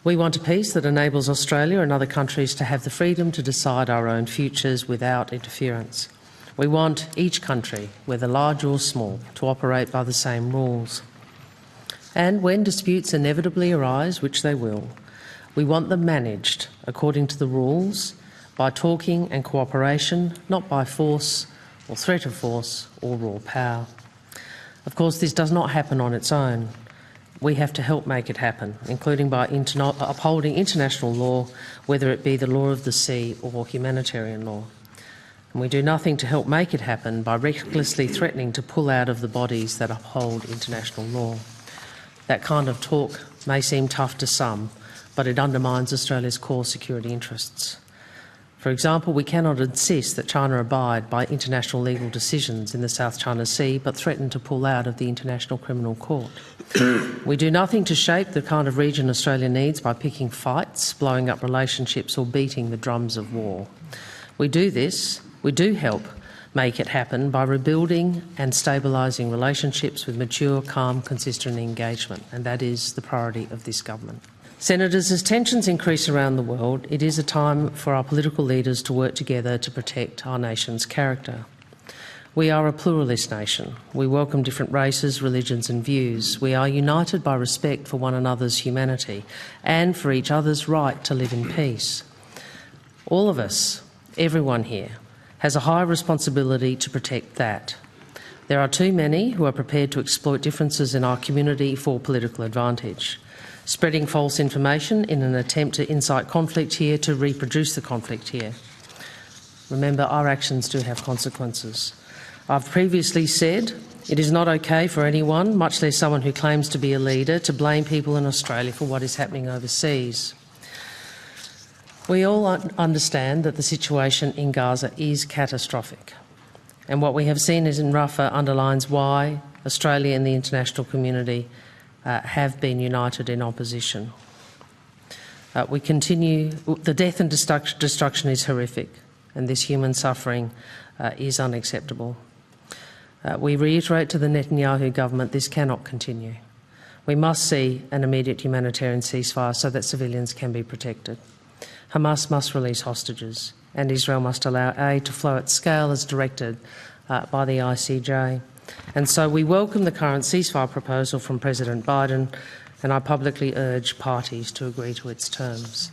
We want a peace that enables Australia and other countries to have the freedom to decide our own futures without interference. We want each country, whether large or small, to operate by the same rules. And when disputes inevitably arise, which they will, we want them managed according to the rules, by talking and cooperation, not by force or threat of force or raw power. Of course, this does not happen on its own. We have to help make it happen, including by upholding international law, whether it be the law of the sea or humanitarian law. And we do nothing to help make it happen by recklessly threatening to pull out of the bodies that uphold international law. That kind of talk may seem tough to some, but it undermines Australia's core security interests. For example, we cannot insist that China abide by international legal decisions in the South China Sea, but threaten to pull out of the International Criminal Court. We do nothing to shape the kind of region Australia needs by picking fights, blowing up relationships or beating the drums of war. We do help make it happen by rebuilding and stabilising relationships with mature, calm, consistent engagement, and that is the priority of this government. Senators, as tensions increase around the world, it is a time for our political leaders to work together to protect our nation's character. We are a pluralist nation. We welcome different races, religions and views. We are united by respect for one another's humanity and for each other's right to live in peace. All of us, everyone here, has a high responsibility to protect that. There are too many who are prepared to exploit differences in our community for political advantage, spreading false information in an attempt to incite conflict here, to reproduce the conflict here. Remember, our actions do have consequences. I've previously said it is not okay for anyone, much less someone who claims to be a leader, to blame people in Australia for what is happening overseas. We all understand that the situation in Gaza is catastrophic, and what we have seen in Rafah underlines why Australia and the international community have been united in opposition. The death and destruction is horrific, and this human suffering is unacceptable. We reiterate to the Netanyahu government this cannot continue. We must see an immediate humanitarian ceasefire so that civilians can be protected. Hamas must release hostages, and Israel must allow aid to flow at scale as directed by the ICJ. And so we welcome the current ceasefire proposal from President Biden, and I publicly urge parties to agree to its terms.